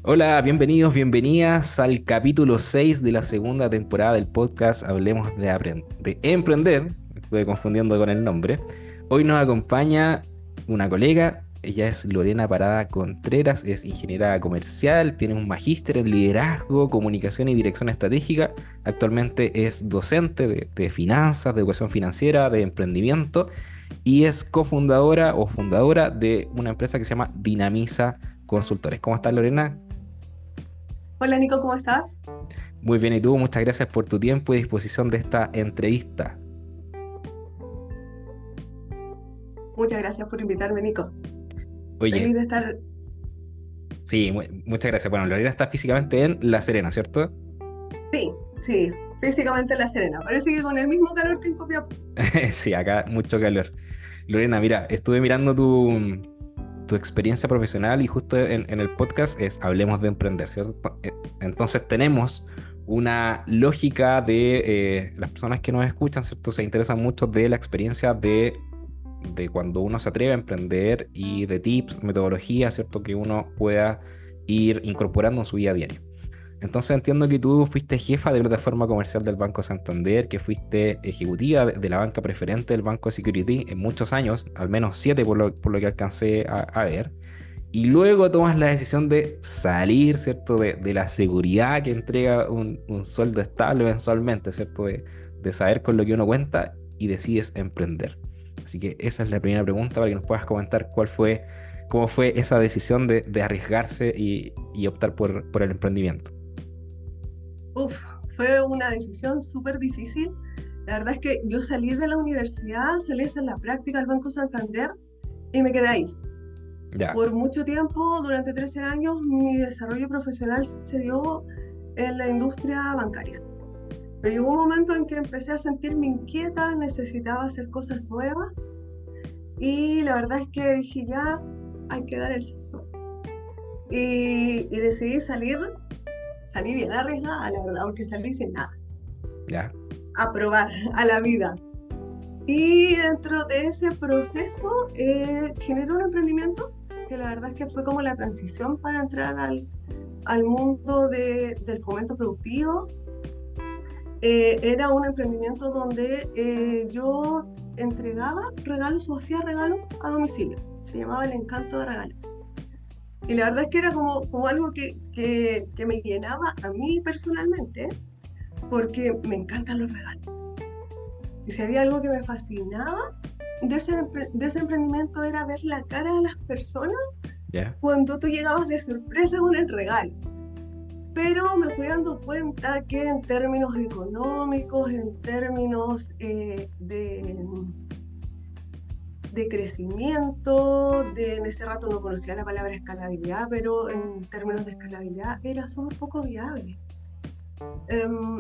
Hola, bienvenidos, bienvenidas al capítulo 6 de la segunda temporada del podcast Hablemos de Emprender. Me estuve confundiendo con el nombre. Hoy nos acompaña una colega, ella es Lorena Parada Contreras, es ingeniera comercial, tiene un magíster en liderazgo, comunicación y dirección estratégica. Actualmente es docente de finanzas, de educación financiera, de emprendimiento y es cofundadora o fundadora de una empresa que se llama Dinamiza Consultores. ¿Cómo estás, Lorena? Hola Nico, ¿cómo estás? Muy bien, y tú, muchas gracias por tu tiempo y disposición de esta entrevista. Muchas gracias por invitarme, Nico. Oye, Feliz de estar. sí, muchas gracias. Bueno, Lorena está físicamente en La Serena, ¿cierto? Sí, sí, físicamente en La Serena. Parece que con el mismo calor que en Copiapó. Sí, acá mucho calor. Lorena, mira, estuve mirando tu experiencia profesional y justo en el podcast es Hablemos de Emprender, ¿cierto? Entonces tenemos una lógica de las personas que nos escuchan, ¿cierto? Se interesan mucho de la experiencia de cuando uno se atreve a emprender y de tips, metodologías, ¿cierto? Que uno pueda ir incorporando en su vida diaria. Entonces entiendo que tú fuiste jefa de plataforma comercial del Banco Santander, que fuiste ejecutiva de la banca preferente del Banco Security en muchos años, al menos 7 por lo que alcancé a ver. Y luego tomas la decisión de salir, ¿cierto? De la seguridad que entrega un sueldo estable mensualmente, ¿cierto? De saber con lo que uno cuenta y decides emprender. Así que esa es la primera pregunta para que nos puedas comentar cómo fue esa decisión de arriesgarse y optar por el emprendimiento. Uf, fue una decisión súper difícil. La verdad es que yo salí de la universidad, salí a hacer la práctica al Banco Santander y me quedé ahí. Ya, Por mucho tiempo, durante 13 años, mi desarrollo profesional se dio en la industria bancaria. Pero llegó un momento en que empecé a sentirme inquieta, necesitaba hacer cosas nuevas y la verdad es que dije ya hay que dar el salto. Y decidí salir, salí bien arriesgada, la verdad, porque salí sin nada, ya. a probar a la vida. Y dentro de ese proceso generé un emprendimiento que la verdad es que fue como la transición para entrar al mundo del fomento productivo. Era un emprendimiento donde yo entregaba regalos o hacía regalos a domicilio. Se llamaba El Encanto de Regalos. Y la verdad es que era como algo que me llenaba a mí personalmente, porque me encantan los regalos. Y si había algo que me fascinaba de ese emprendimiento era ver la cara de las personas Ya. cuando tú llegabas de sorpresa con el regalo. Pero me fui dando cuenta que en términos económicos, en términos de crecimiento, en ese rato no conocía la palabra escalabilidad, pero en términos de escalabilidad era súper poco viable.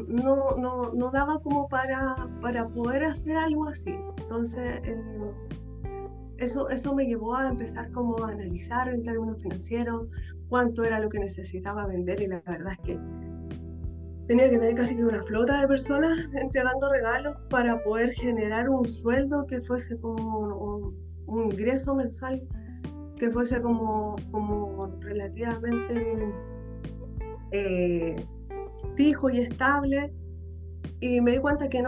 No daba como para poder hacer algo así. Entonces, eso me llevó a empezar como a analizar en términos financieros cuánto era lo que necesitaba vender y la verdad es que tenía que tener casi que una flota de personas entregando regalos para poder generar un sueldo que fuese como un ingreso mensual que fuese como relativamente eh, fijo y estable. Y me di cuenta que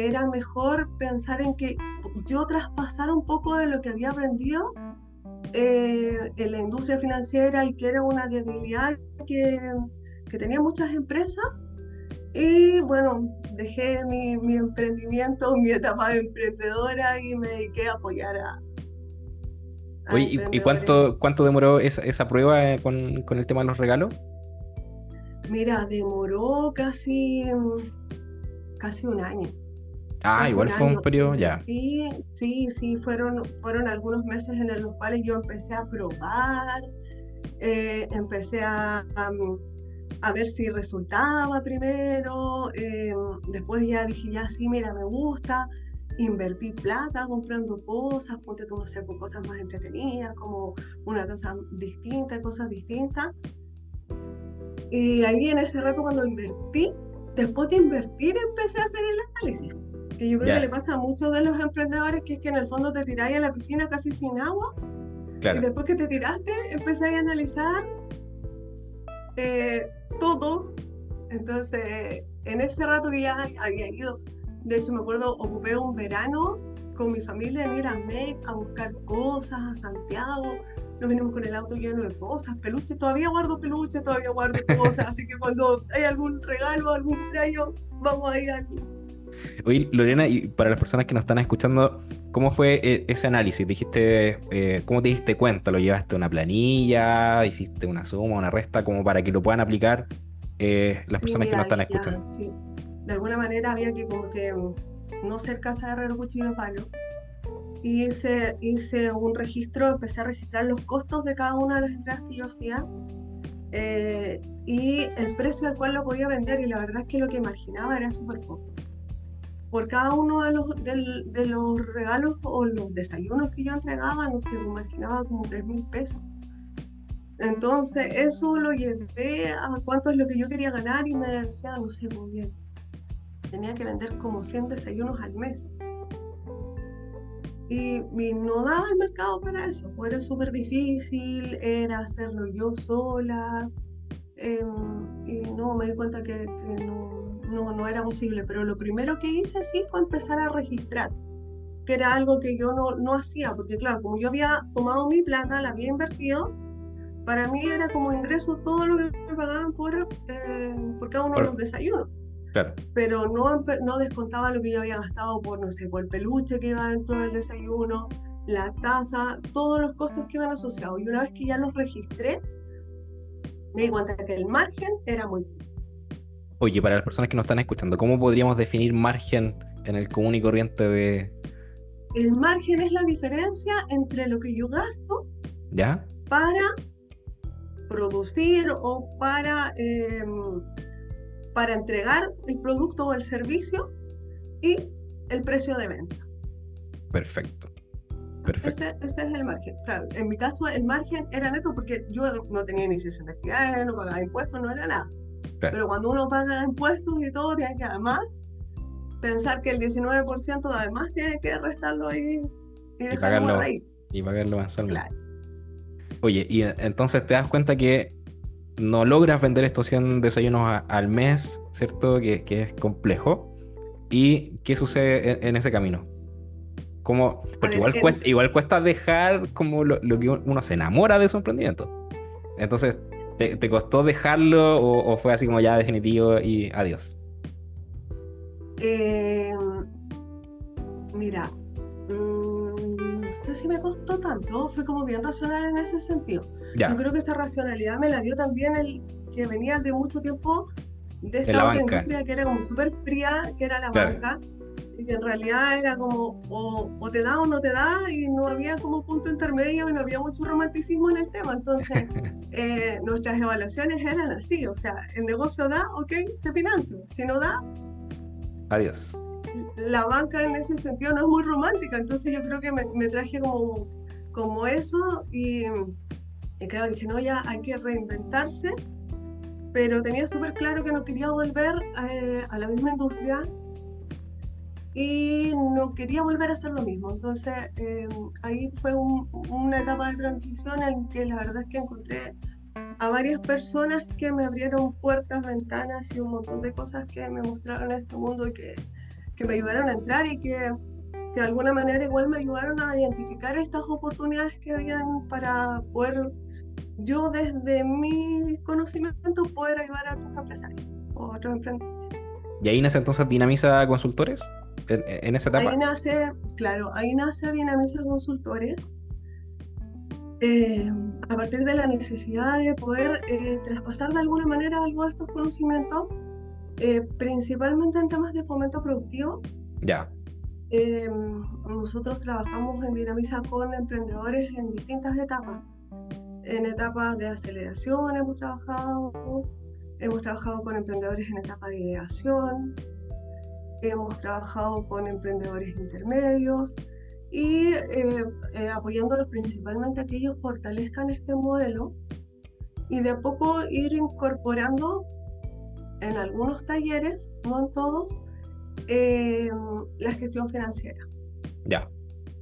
era mejor pensar en que yo traspasara un poco de lo que había aprendido en la industria financiera y que era una debilidad que tenía muchas empresas. Y bueno, dejé mi emprendimiento, mi etapa de emprendedora y me dediqué a apoyar a Oye, ¿y emprendedores. cuánto demoró esa prueba con el tema de los regalos? Mira, demoró casi un año. Ah, Casi igual un fue un año. periodo ya. Invertí, sí, sí, fueron algunos meses en los cuales yo empecé a probar, empecé a ver si resultaba primero, después ya dije, ya sí, mira, me gusta, invertí plata comprando cosas, ponte tú, no sé, por cosas más entretenidas, como una cosa distinta, cosas distintas. Y ahí en ese rato cuando invertí, después de invertir empecé a hacer el análisis. Que yo creo que le Ya, pasa a muchos de los emprendedores, que es que en el fondo te tiráis a la piscina casi sin agua y claro. después que te tiraste empezáis a analizar. eh, todo. Entonces, en ese rato que ya había ido, de hecho me acuerdo, ocupé un verano con mi familia en ir a Mec a buscar cosas a Santiago. Nos venimos con el auto lleno de cosas, peluches, todavía guardo cosas, así que cuando hay algún regalo, algún cumpleaños, vamos a ir al... Oye, Lorena, y para las personas que nos están escuchando, ¿cómo fue ese análisis? Dijiste, ¿cómo te diste cuenta? ¿Lo llevaste a una planilla? ¿Hiciste una suma, una resta, como para que lo puedan aplicar las Sí, personas que nos mira, están dije, ya, escuchando? sí. De alguna manera había que como que no ser casa de herrero cuchillo de palo. Y hice un registro, empecé a registrar los costos de cada una de las entregas que yo hacía, y el precio al cual lo podía vender, y la verdad es que lo que marginaba era súper poco. Por cada uno de los regalos o los desayunos que yo entregaba, no sé, me marginaba como 3.000 pesos. Entonces eso lo llevé a cuánto es lo que yo quería ganar y me decía, no sé, muy bien, tenía que vender como 100 desayunos al mes. Y no daba el mercado para eso, pues era súper difícil, era hacerlo yo sola, y no, me di cuenta que no era posible. Pero lo primero que hice sí fue empezar a registrar, que era algo que yo no hacía, porque claro, como yo había tomado mi plata, la había invertido, para mí era como ingreso todo lo que me pagaban por cada uno de los Por- desayunos, claro. pero no descontaba lo que yo había gastado por, no sé, por el peluche que iba dentro del desayuno, la taza, todos los costos que iban asociados. Y una vez que ya los registré, me di cuenta que el margen era muy... Oye, para las personas que nos están escuchando, ¿cómo podríamos definir margen en el común y corriente de... El margen es la diferencia entre lo que yo gasto ¿Ya? para producir o para entregar el producto o el servicio y el precio de venta. Perfecto, Ese, perfecto. ese es el margen. Claro, en mi caso el margen era neto porque yo no tenía iniciación de actividades, no pagaba impuestos, no era nada. Claro. Pero cuando uno paga impuestos y todo, tiene que además pensar que el 19% además tiene que restarlo ahí y Y dejarlo pagarlo, guardadito. y pagarlo mensualmente. Claro. Oye, y entonces te das cuenta que no logras vender estos 100 desayunos al mes, ¿cierto? Que es complejo. ¿Y qué sucede en ese camino? ¿Cómo? A Porque ver, igual cuesta dejar como lo que uno se enamora de su emprendimiento. Entonces, ¿te costó dejarlo o fue así como ya definitivo y adiós? eh, mira, no sé si me costó tanto, fui como bien racional en ese sentido. Yo Ya, creo que esa racionalidad me la dio también el que venía de mucho tiempo de en esta la otra banca, industria que era como súper fría, que era la claro. banca, y que en realidad era como o te da o no te da, y no había como punto intermedio y no había mucho romanticismo en el tema. Entonces, nuestras evaluaciones eran así, o sea, el negocio da, ok, te financio, si no da, Adiós. la banca en ese sentido no es muy romántica. Entonces yo creo que me traje como eso, y claro, dije, no, ya hay que reinventarse, pero tenía súper claro que no quería volver a la misma industria y no quería volver a hacer lo mismo. Entonces, ahí fue una etapa de transición en que la verdad es que encontré a varias personas que me abrieron puertas, ventanas y un montón de cosas que me mostraron este mundo y que me ayudaron a entrar, y que de alguna manera igual me ayudaron a identificar estas oportunidades que habían para poder yo desde mi conocimiento poder ayudar a otros empresarios o a otros emprendedores. ¿Y ahí nace entonces Dinamiza Consultores? En esa Ahí etapa? nace, claro, ahí nace Dinamiza Consultores, eh, a partir de la necesidad de poder traspasar de alguna manera algo de estos conocimientos, principalmente en temas de fomento productivo. Ya, Eh, Nosotros trabajamos en Dinamiza con emprendedores en distintas etapas. En etapas de aceleración hemos trabajado con emprendedores en etapa de ideación, hemos trabajado con emprendedores intermedios y apoyándolos principalmente a que ellos fortalezcan este modelo y de a poco ir incorporando en algunos talleres, no en todos, eh, la gestión financiera. ya.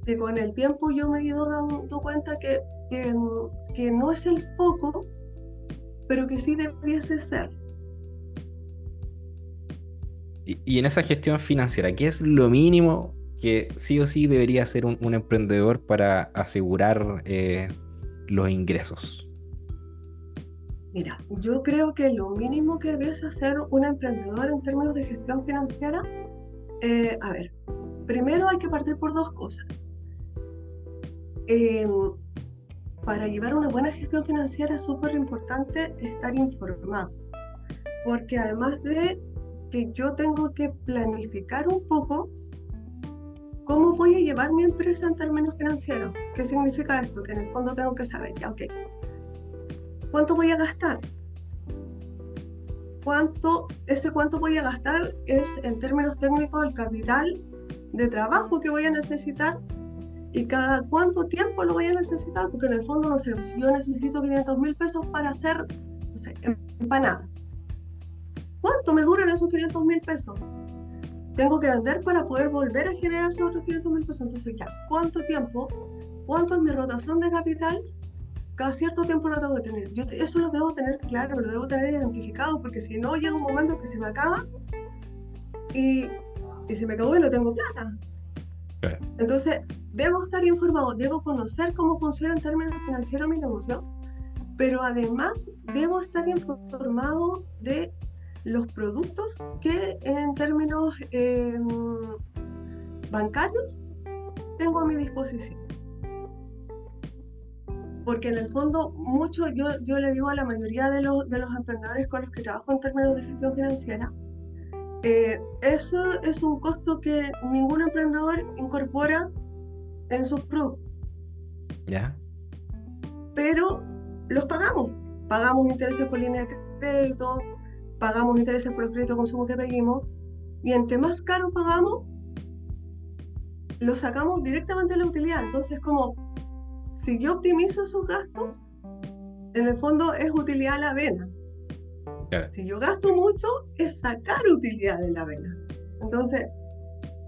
Que con el tiempo yo me he ido dando cuenta que no es el foco, pero que sí debiese ser. Y en esa gestión financiera, ¿qué es lo mínimo que sí o sí debería hacer un emprendedor para asegurar los ingresos? Mira, yo creo que lo mínimo que debiese hacer un emprendedor en términos de gestión financiera, a ver, primero hay que partir por dos cosas. Eh, para llevar una buena gestión financiera es súper importante estar informado, porque además de que yo tengo que planificar un poco cómo voy a llevar mi empresa en términos financieros. ¿Qué significa esto? Que en el fondo tengo que saber, ya, ok, ¿cuánto voy a gastar? Cuánto voy a gastar es en términos técnicos el capital de trabajo que voy a necesitar y cada cuánto tiempo lo voy a necesitar, porque en el fondo, no sé, si yo necesito 500.000 pesos para hacer, no sé, empanadas, ¿cuánto me duran esos 500.000 pesos? Tengo que vender para poder volver a generar esos otros 500.000 pesos. Entonces, ya, ¿cuánto tiempo? ¿Cuánto es mi rotación de capital? Cada cierto tiempo lo tengo que tener. Eso lo debo tener claro, lo debo tener identificado, porque si no, llega un momento que se me acaba y, y se me acabó y no tengo plata. Claro. Entonces, debo estar informado, debo conocer cómo funciona en términos financieros mi negocio, pero además debo estar informado de los productos que en términos bancarios tengo a mi disposición. Porque en el fondo, yo le digo a la mayoría de los emprendedores con los que trabajo en términos de gestión financiera, eso es un costo que ningún emprendedor incorpora en sus productos, ¿Ya? pero los pagamos. Pagamos intereses por línea de crédito, pagamos intereses por los créditos de consumo que pedimos, y entre más caro pagamos, lo sacamos directamente de la utilidad. Entonces, como si yo optimizo esos gastos, en el fondo es utilidad a la vena. Claro. Si yo gasto mucho, es sacar utilidad de la vena. Entonces,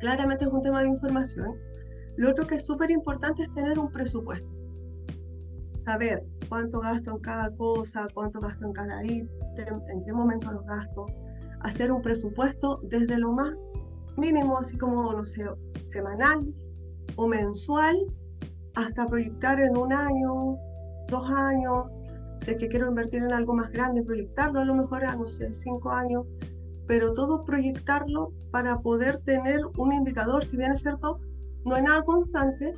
claramente es un tema de información. Lo otro que es súper importante es tener un presupuesto. Saber cuánto gasto en cada cosa, cuánto gasto en cada ítem, en qué momento los gasto. Hacer un presupuesto desde lo más mínimo, así como, no sé, semanal o mensual, hasta proyectar en un año, 2 años. Si es que quiero invertir en algo más grande, proyectarlo a lo mejor a, no sé, 5 años, pero todo proyectarlo para poder tener un indicador. Si bien es cierto, no es nada constante,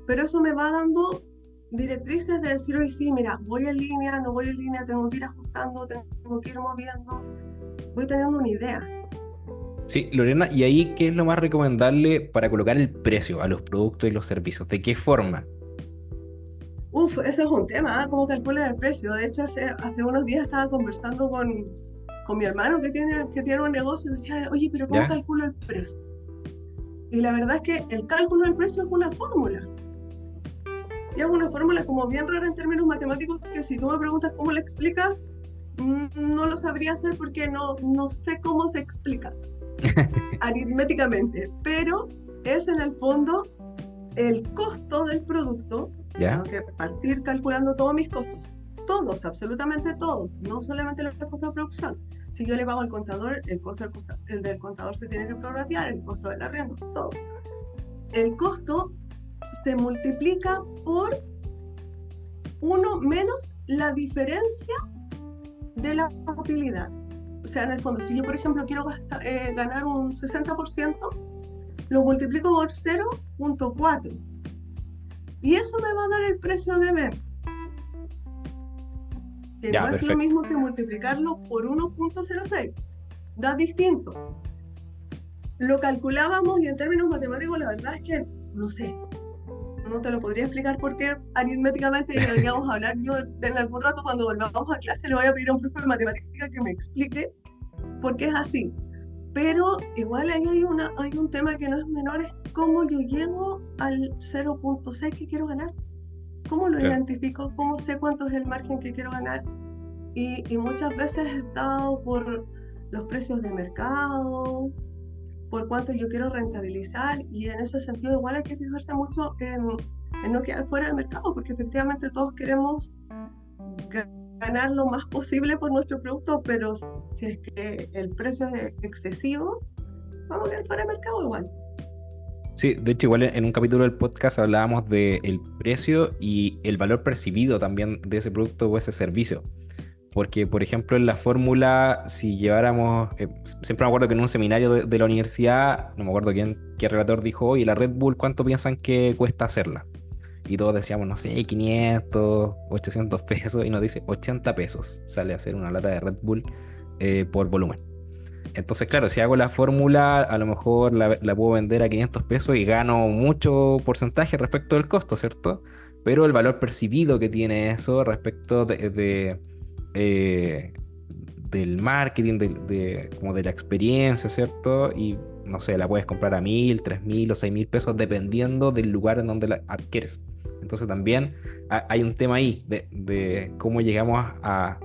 pero eso me va dando directrices de decir, hoy sí, mira, voy en línea, no voy en línea, tengo que ir ajustando, tengo que ir moviendo, voy teniendo una idea. Sí, Lorena, ¿y ahí qué es lo más recomendable para colocar el precio a los productos y los servicios? ¿De qué forma? Uf, ese es un tema, ¿eh? ¿Cómo calculan el precio? De hecho, hace unos días estaba conversando con mi hermano que tiene un negocio y me decía, oye, pero ¿cómo ¿Ya? calculo el precio? Y la verdad es que el cálculo del precio es una fórmula. Y es una fórmula como bien rara en términos matemáticos que si tú me preguntas cómo la explicas, no lo sabría hacer porque no sé cómo se explica aritméticamente, pero es en el fondo el costo del producto. Tengo ¿Ya? que partir calculando todos mis costos, todos, absolutamente todos, no solamente los costos de producción. Si yo le pago al contador, el del contador se tiene que prorratear, el costo del arriendo, todo. El costo se multiplica por uno menos la diferencia de la utilidad. O sea, en el fondo, si yo, por ejemplo, quiero ganar un 60%, lo multiplico por 0,4. Y eso me va a dar el precio de ver, que no Ya, es lo perfecto. mismo que multiplicarlo por 1,06. Da distinto. Lo calculábamos y en términos matemáticos la verdad es que, no sé, no te lo podría explicar porque aritméticamente ya deberíamos hablar. Yo en algún rato cuando volvamos a clase le voy a pedir a un profe de matemática que me explique por qué es así. Pero igual ahí hay un tema que no es menor, es cómo yo llego al 0,6 que quiero ganar. ¿Cómo lo Claro. identifico? ¿Cómo sé cuánto es el margen que quiero ganar? Y muchas veces he estado por los precios de mercado, por cuánto yo quiero rentabilizar, y en ese sentido igual hay que fijarse mucho en no quedar fuera del mercado, porque efectivamente todos queremos ganar lo más posible por nuestro producto, pero si es que el precio es excesivo, vamos a quedar fuera de mercado igual. Sí, de hecho, igual en un capítulo del podcast hablábamos del precio y el valor percibido también de ese producto o ese servicio. Porque, por ejemplo, en la fórmula, si lleváramos, siempre me acuerdo que en un seminario de la universidad, no me acuerdo qué relator dijo, oye, la Red Bull, ¿cuánto piensan que cuesta hacerla? Y todos decíamos, no sé, 500, 800 pesos, y nos dice 80 pesos sale a hacer una lata de Red Bull por volumen. Entonces, claro, si hago la fórmula, a lo mejor la puedo vender a 500 pesos y gano mucho porcentaje respecto del costo, ¿cierto? Pero el valor percibido que tiene eso respecto eh, del marketing, como de la experiencia, ¿cierto? Y no sé, la puedes comprar a 1.000, 3.000 o 6.000 pesos dependiendo del lugar en donde la adquieres. Entonces también hay un tema ahí de cómo llegamos a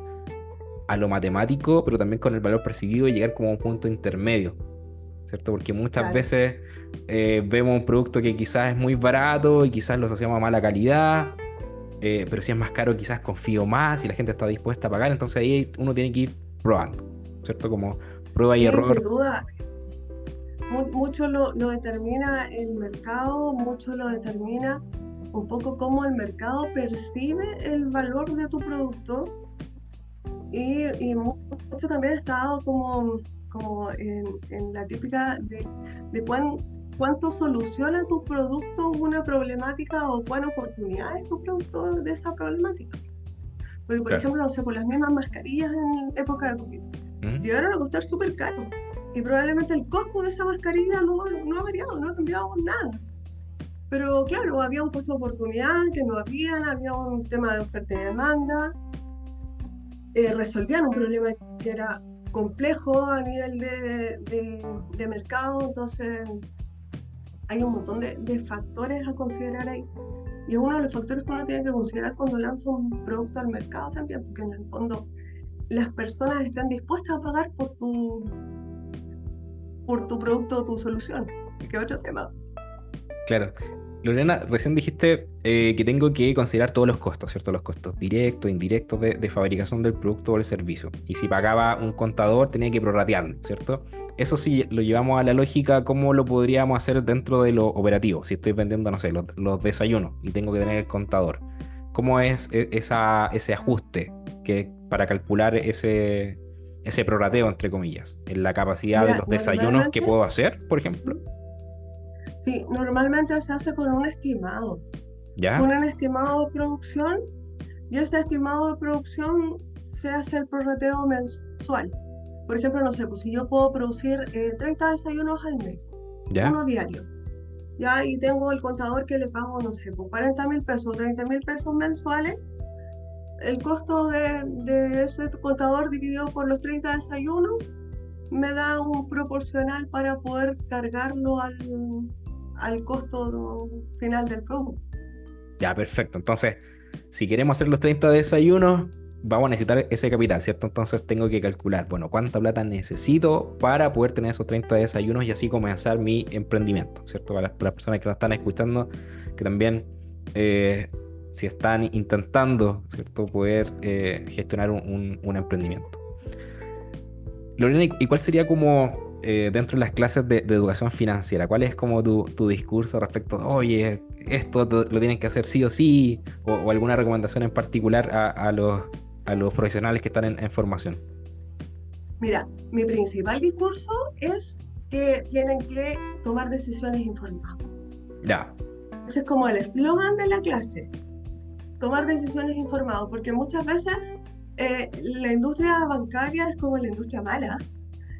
lo matemático, pero también con el valor percibido y llegar como a un punto intermedio, ¿cierto? Porque muchas Claro. veces vemos un producto que quizás es muy barato y quizás lo asociamos a mala calidad, pero si es más caro quizás confío más y la gente está dispuesta a pagar, entonces ahí uno tiene que ir probando, ¿cierto? Como prueba y Sí, error. sin duda, mucho lo determina el mercado, mucho lo determina un poco cómo el mercado percibe el valor de tu producto y mucho también está dado como en la típica de cuánto soluciona tu producto una problemática o cuán oportunidad es tu producto de esa problemática. Porque, por Claro. ejemplo, no sé, por las mismas mascarillas en época de COVID, ¿Mm? llegaron a costar súper caro. Y probablemente el costo de esa mascarilla no ha variado, no ha cambiado nada. Pero claro, había un costo de oportunidad que no había un tema de oferta y demanda, resolvían un problema que era complejo a nivel de mercado, entonces hay un montón de factores a considerar ahí. Y es uno de los factores que uno tiene que considerar cuando lanza un producto al mercado también, porque en el fondo las personas están dispuestas a pagar por tu producto o tu solución, que es otro tema. Claro. Lorena, recién dijiste que tengo que considerar todos los costos, ¿cierto? Los costos directos, indirectos de fabricación del producto o el servicio. Y si pagaba un contador, tenía que prorratearlo, ¿cierto? Eso sí lo llevamos a la lógica, ¿cómo lo podríamos hacer dentro de lo operativo? Si estoy vendiendo, no sé, los desayunos y tengo que tener el contador. ¿Cómo es ese ajuste para calcular ese prorrateo, entre comillas, en la capacidad de Mira, los desayunos que normalmente, puedo hacer, por ejemplo? sí, normalmente se hace con un estimado. Con ¿Ya? un estimado de producción y ese estimado de producción se hace el prorrateo mensual. Por ejemplo, no sé, pues si yo puedo producir 30 desayunos al mes, ¿Ya? uno diario, ya, y tengo el contador que le pago, no sé, por 40.000 pesos, 30.000 pesos mensuales, el costo de ese contador dividido por los 30 desayunos me da un proporcional para poder cargarlo al costo final del producto. Ya, perfecto. Entonces, si queremos hacer los 30 desayunos, vamos a necesitar ese capital, ¿cierto? Entonces tengo que calcular, bueno, cuánta plata necesito para poder tener esos 30 desayunos y así comenzar mi emprendimiento, ¿cierto? Para las personas que nos están escuchando, que también, eh, si están intentando, ¿cierto? Poder gestionar un emprendimiento. Lorena, ¿y cuál sería como dentro de las clases de educación financiera? ¿Cuál es como tu discurso respecto, oye, esto lo tienen que hacer sí o sí? O alguna recomendación en particular a los profesionales que están en formación. Mira, mi principal discurso es que tienen que tomar decisiones informadas. Ya, Ese es como el eslogan de la clase, tomar decisiones informadas, porque muchas veces la industria bancaria es como la industria mala.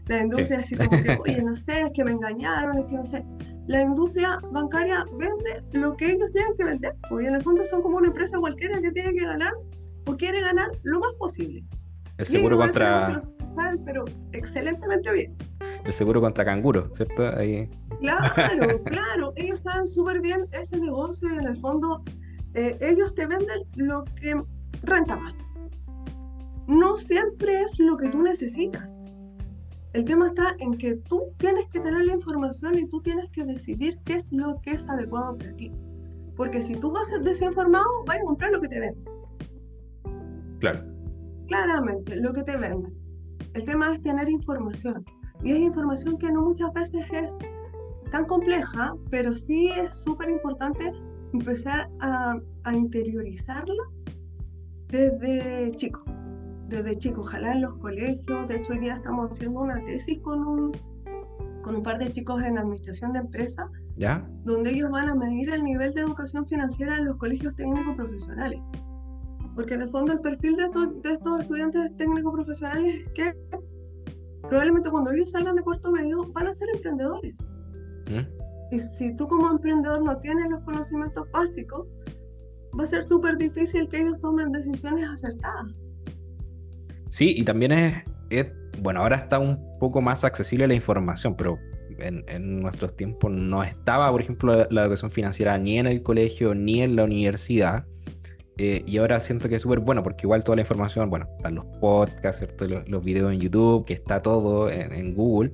La sí. industria así como que, oye, no sé, es que me engañaron, es que no sé. La industria bancaria vende lo que ellos tienen que vender, porque en el fondo son como una empresa cualquiera que tiene que ganar o quiere ganar lo más posible. El Y seguro ellos ese negocio lo contra, saben, pero excelentemente bien. el seguro contra canguro, ¿cierto? Ahí, Claro, claro, ellos saben súper bien ese negocio y en el fondo ellos te venden lo que renta más. No siempre es lo que tú necesitas. El tema está en que tú tienes que tener la información y tú tienes que decidir qué es lo que es adecuado para ti. Porque si tú vas a ser desinformado, vas a comprar lo que te venden. claro. claramente lo que te venden. El tema es tener información. Y es información que no muchas veces es tan compleja, pero sí es súper importante empezar a interiorizarla desde chico. Desde chico, ojalá en los colegios. De hecho, hoy día estamos haciendo una tesis con un par de chicos en administración de empresas, ¿Ya? donde ellos van a medir el nivel de educación financiera en los colegios técnicos profesionales. Porque en el fondo el perfil de estos estudiantes técnicos profesionales es que probablemente cuando ellos salgan de cuarto medio van a ser emprendedores. ¿Mm? Y si tú como emprendedor no tienes los conocimientos básicos, va a ser súper difícil que ellos tomen decisiones acertadas. Sí, y también bueno, ahora está un poco más accesible la información, pero en nuestros tiempos no estaba, por ejemplo, la educación financiera ni en el colegio ni en la universidad. Y ahora siento que es súper bueno porque igual toda la información, bueno, están los podcasts, ¿cierto? Los videos en YouTube, que está todo en Google.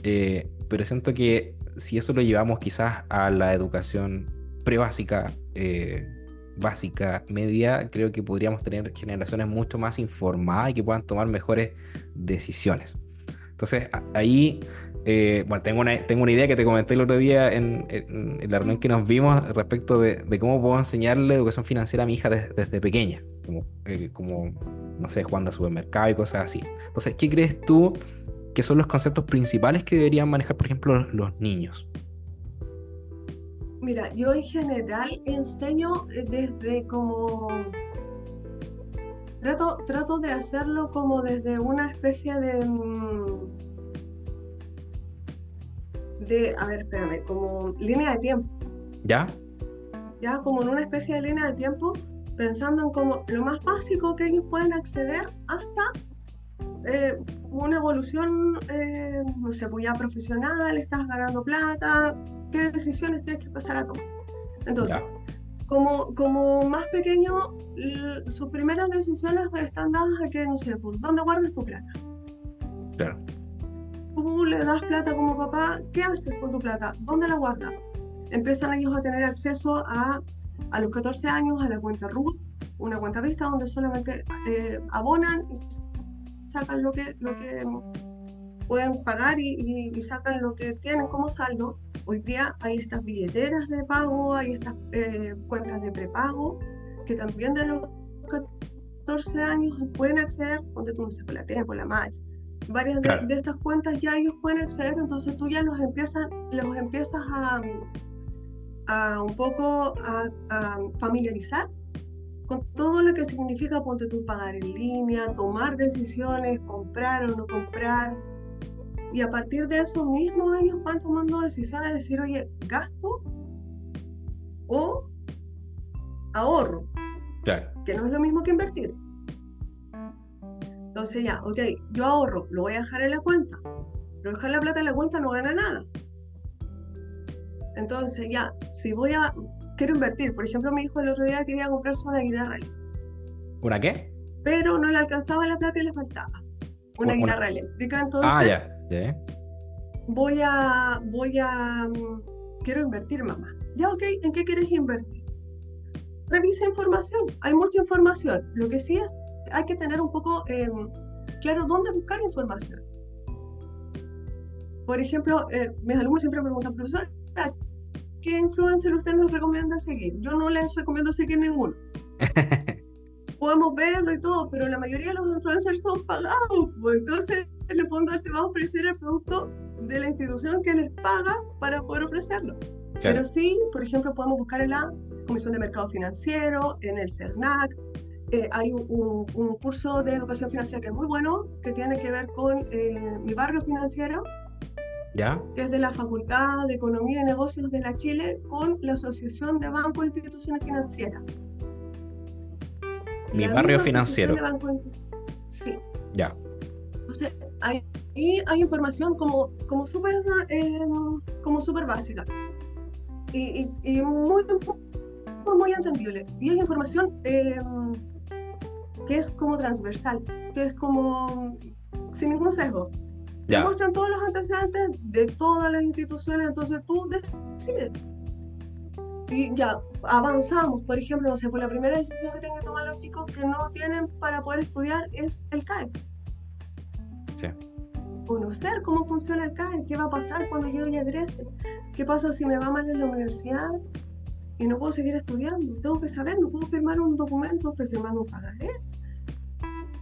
Pero siento que si eso lo llevamos quizás a la educación prebásica, básica, media, creo que podríamos tener generaciones mucho más informadas y que puedan tomar mejores decisiones. Entonces, ahí, bueno, tengo una idea que te comenté el otro día en la reunión que nos vimos respecto de cómo puedo enseñarle educación financiera a mi hija desde pequeña, como, no sé, jugando al supermercado y cosas así. Entonces, ¿qué crees tú que son los conceptos principales que deberían manejar, por ejemplo, los niños? Mira, yo en general enseño desde como... Trato de hacerlo como desde una especie a ver, espérame, como línea de tiempo, ¿Ya? ya como en una especie de línea de tiempo, pensando en como lo más básico que ellos pueden acceder hasta una evolución, no sé, pues ya profesional, estás ganando plata, qué decisiones tienes que pasar a tomar. Entonces, Ya, como más pequeño, sus primeras decisiones están dadas a que, no sé, pues, ¿dónde guardas tu plata? claro, Tú le das plata como papá, ¿qué haces con tu plata? ¿Dónde la guardas? Empiezan ellos a tener acceso a los 14 años a la cuenta RUT, una cuenta vista donde solamente abonan y sacan lo que pueden pagar y sacan lo que tienen como saldo. Hoy día hay estas billeteras de pago, hay estas cuentas de prepago que también de los 14 años pueden acceder, donde tú no sé, por la T, por la MAX. Varias claro, de estas cuentas ya ellos pueden acceder, entonces tú ya los empiezas a un poco a familiarizar con todo lo que significa, ponte tú, pagar en línea, tomar decisiones, comprar o no comprar. Y a partir de eso mismo ellos van tomando decisiones de decir, oye, gasto o ahorro, claro, que no es lo mismo que invertir. Entonces ya, ok, yo ahorro, lo voy a dejar en la cuenta, pero dejar la plata en la cuenta no gana nada. Entonces ya, si quiero invertir, por ejemplo, mi hijo el otro día quería comprarse una guitarra, ¿una qué? pero no le alcanzaba la plata y le faltaba una Una... guitarra eléctrica, Ah, entonces ya, ya, quiero invertir, mamá. Ya, ok, ¿en qué quieres invertir? Revisa información, hay mucha información. Lo que sí es, hay que tener un poco claro dónde buscar información. Por ejemplo, mis alumnos siempre me preguntan, profesor, ¿qué influencer usted nos recomienda seguir? Yo no les recomiendo seguir ninguno. Podemos verlo y todo, pero la mayoría de los influencers son pagados, pues entonces en el fondo te va a ofrecer el producto de la institución que les paga para poder ofrecerlo. Pero claro. sí, por ejemplo, podemos buscar en la Comisión de Mercado Financiero, en el CERNAC. Hay un curso de educación financiera que es muy bueno, que tiene que ver con mi barrio financiero, ¿Ya? que es de la Facultad de Economía y Negocios de la Chile, con la Asociación de Bancos e Instituciones Financieras. Mi La barrio misma Asociación de financiero. Bancos, sí. Ya, Entonces, ahí hay información como súper básica y muy entendible. Y es información que es como transversal, que es como sin ningún sesgo. Te ya. muestran todos los antecedentes de todas las instituciones, entonces tú decides. Y ya avanzamos, por ejemplo, no sé, por la primera decisión que tienen que tomar los chicos que no tienen para poder estudiar es el CAE. Sí, Conocer cómo funciona el CAE, qué va a pasar cuando yo ya egrese, qué pasa si me va mal en la universidad y no puedo seguir estudiando. Tengo que saber, no puedo firmar un documento, estoy firmando un pagaré,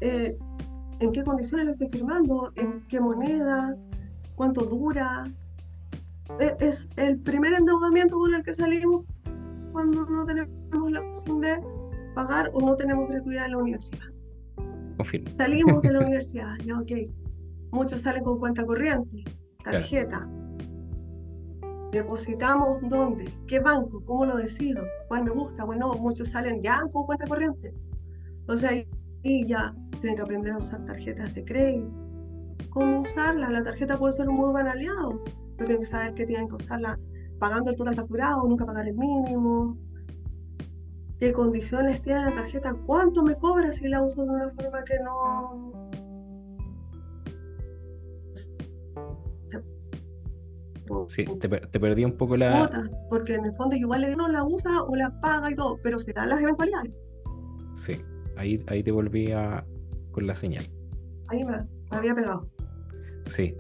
eh, en qué condiciones lo estoy firmando, en qué moneda, cuánto dura. Es el primer endeudamiento con el que salimos cuando no tenemos la opción de pagar o no tenemos gratuidad en la universidad. confirmo. Salimos de la universidad, ya ok. Muchos salen con cuenta corriente, Claro, tarjeta. ¿Depositamos dónde? ¿Qué banco? ¿Cómo lo decido? ¿Cuál me gusta? Bueno, muchos salen ya con cuenta corriente. O sea, y ya tienen que aprender a usar tarjetas de crédito. ¿Cómo usarla? La tarjeta puede ser un muy buen aliado, pero tienen que saber que tienen que usarla pagando el total facturado, nunca pagar el mínimo. ¿Qué condiciones tiene la tarjeta? ¿Cuánto me cobra si la uso de una forma que no sí, te perdí un poco la... cuotas? Porque en el fondo igual no la usa o la paga y todo, pero se dan las eventualidades. Sí, ahí te volví con la señal. Ahí me había pegado. Sí.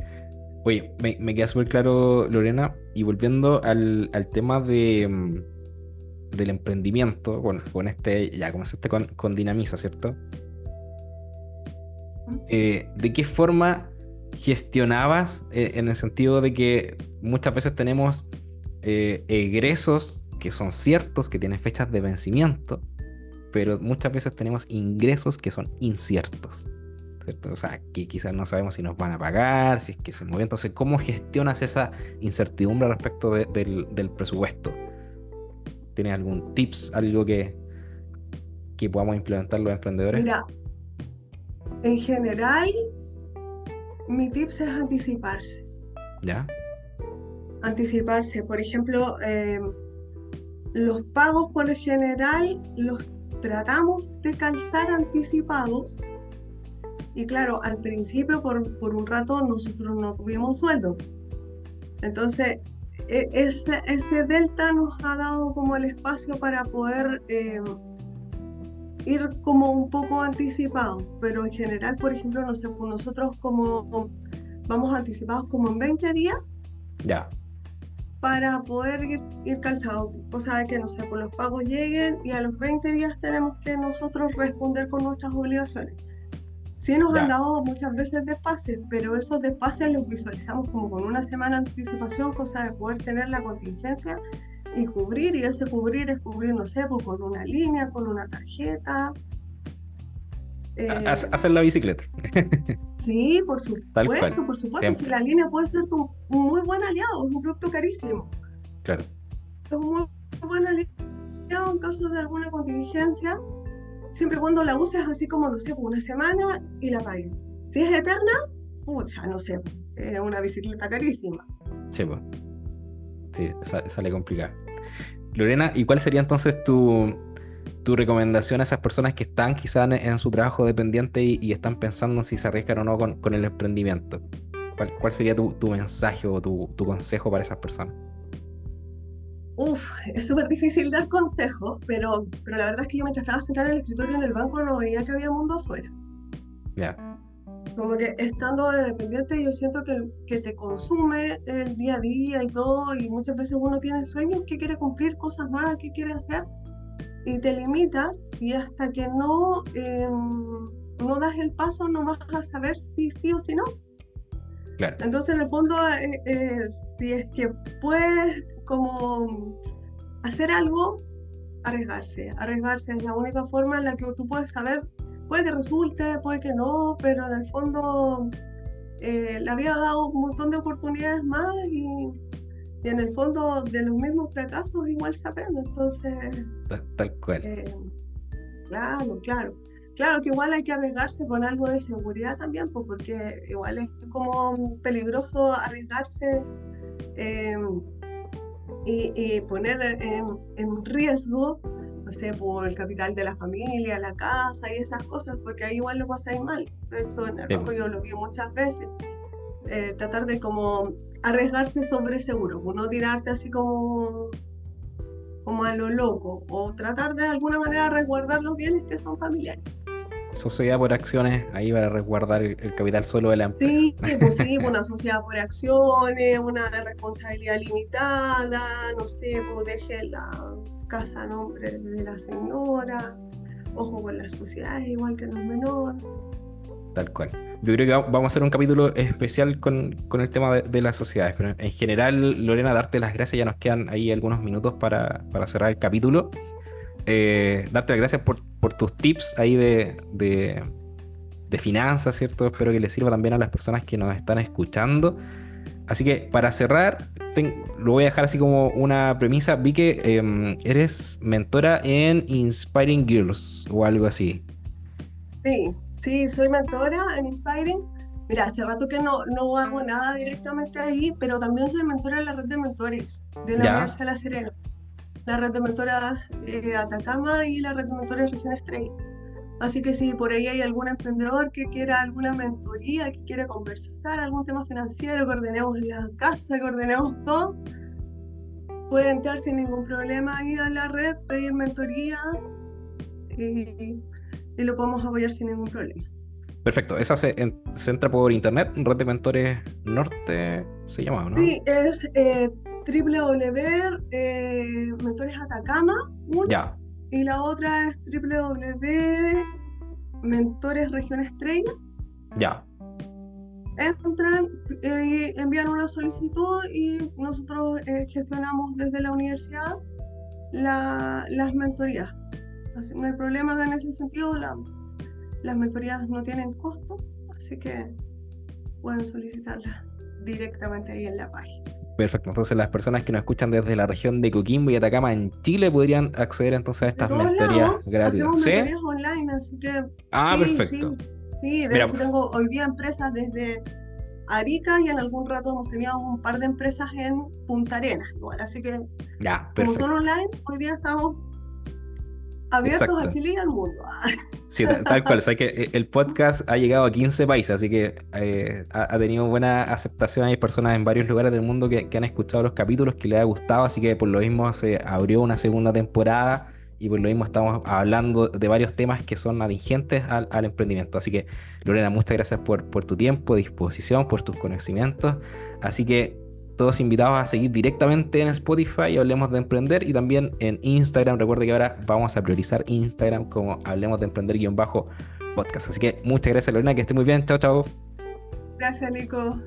Oye, me queda súper claro, Lorena, y volviendo al tema del emprendimiento, bueno, ya comenzaste con Dinamiza, ¿cierto? ¿De qué forma gestionabas en el sentido de que muchas veces tenemos egresos que son ciertos, que tienen fechas de vencimiento, pero muchas veces tenemos ingresos que son inciertos, ¿cierto? O sea, que quizás no sabemos si nos van a pagar, si es que se mueve. Entonces, ¿cómo gestionas esa incertidumbre respecto del presupuesto? ¿Tienes algún tips, algo que podamos implementar los emprendedores? Mira, en general, mi tips es anticiparse. ¿Ya? Anticiparse, por ejemplo, los pagos por lo general los tratamos de calzar anticipados. Y claro, al principio por un rato nosotros no tuvimos sueldo. Entonces, ese delta nos ha dado como el espacio para poder ir como un poco anticipados. Pero en general, por ejemplo, no sé, pues nosotros como vamos anticipados como en 20 días Ya, para poder ir calzados. O sea, que no sé, pues los pagos lleguen y a los 20 días tenemos que nosotros responder con nuestras obligaciones. Sí nos han ya. dado muchas veces despaces, pero esos despaces los visualizamos como con una semana de anticipación, cosa de poder tener la contingencia y ese cubrir es cubrir, no sé, pues con una línea, con una tarjeta. Eh, Hacer la bicicleta, sí, tal cual, por supuesto, si siempre. la línea puede ser un muy buen aliado, es un producto carísimo, Claro, es un muy buen aliado en caso de alguna contingencia, siempre y cuando la uses así como, no sé, por una semana y la pagues. Si es eterna, pucha, no sé, es una bicicleta carísima. sí, pues, sí, sale complicado. Lorena, ¿y cuál sería entonces tu recomendación a esas personas que están quizás en su trabajo dependiente y están pensando si se arriesgan o no con el emprendimiento? ¿Cuál sería tu mensaje o tu consejo para esas personas? Uf, es súper difícil dar consejos, pero la verdad es que yo mientras estaba sentada en el escritorio en el banco no veía que había mundo afuera. Ya, Como que estando de dependiente yo siento que te consume el día a día y todo, y muchas veces uno tiene sueños que quiere cumplir, cosas nuevas que quiere hacer, y te limitas, y hasta que no das el paso no vas a saber si sí o si no. claro, Entonces, en el fondo, si es que puedes como hacer algo, arriesgarse. Arriesgarse es la única forma en la que tú puedes saber, puede que resulte, puede que no, pero en el fondo le había dado un montón de oportunidades más y en el fondo de los mismos fracasos igual se aprende. Entonces, tal cual. eh, claro, claro. Claro que igual hay que arriesgarse con algo de seguridad también, pues, porque igual es como peligroso arriesgarse eh, y poner en riesgo, no sé, por el capital de la familia, la casa y esas cosas, porque ahí igual lo pasáis mal. De hecho, en el Sí, banco po. yo lo vi muchas veces. Tratar de como arriesgarse sobre seguro, pues no tirarte así como a lo loco, o tratar de alguna manera resguardar los bienes que son familiares. Sociedad por acciones, ahí para resguardar el capital solo de la empresa. Sí, pues una sociedad por acciones, una de responsabilidad limitada, no sé, pues deje la casa a nombre de la señora, ojo con las sociedades, igual que los menores. Tal cual. Yo creo que vamos a hacer un capítulo especial con el tema de las sociedades, pero en general, Lorena, darte las gracias, ya nos quedan ahí algunos minutos para cerrar el capítulo. Darte las gracias por tus tips ahí de finanzas, ¿cierto? Espero que les sirva también a las personas que nos están escuchando. Así que para cerrar, lo voy a dejar así como una premisa. Vi que eres mentora en Inspiring Girls o algo así. Sí, soy mentora en Inspiring. Mira, hace rato que no hago nada directamente ahí, pero también soy mentora en la red de mentores de la ¿Ya? Universidad de La Serena, la red de mentoras Atacama y la red de mentores Región Estrella. Así que si por ahí hay algún emprendedor que quiera alguna mentoría, que quiera conversar, algún tema financiero, que ordenemos la casa, que ordenemos todo, puede entrar sin ningún problema ahí a la red, pedir mentoría y, y lo podemos apoyar sin ningún problema. Perfecto. Esa se entra por internet, Red de Mentores Norte se llama, ¿o no? Sí, es www.mentores Atacama, una, Ya, y la otra es www.mentores Región Estrella. ya. Entran, envían una solicitud y nosotros gestionamos desde la universidad las mentorías. Así, no hay problema en ese sentido, las mentorías no tienen costo, así que pueden solicitarlas directamente ahí en la página. Perfecto. Entonces las personas que nos escuchan desde la región de Coquimbo y Atacama en Chile podrían acceder entonces a De estas todos mentorías lados gratuitas. hacemos ¿Sí? mentorías online, así que Ah, sí, perfecto. sí, sí. De Mira, hecho, tengo hoy día empresas desde Arica y en algún rato hemos tenido un par de empresas en Punta Arenas, igual. Así que, ya, como son perfecto. online, hoy día estamos abiertos a Exacto. Chile y al mundo. Sí, tal cual. O sea que el podcast ha llegado a 15 países, así que ha tenido buena aceptación. Hay personas en varios lugares del mundo que han escuchado los capítulos, que les ha gustado, así que por lo mismo se abrió una segunda temporada y por lo mismo estamos hablando de varios temas que son atingentes al emprendimiento. Así que, Lorena, muchas gracias por tu tiempo, disposición, por tus conocimientos. Así que todos invitados a seguir directamente en Spotify, Hablemos de Emprender, y también en Instagram. Recuerda que ahora vamos a priorizar Instagram como Hablemos de Emprender-podcast. Así que muchas gracias, Lorena, que esté muy bien. Chao, chao. Gracias, Nico.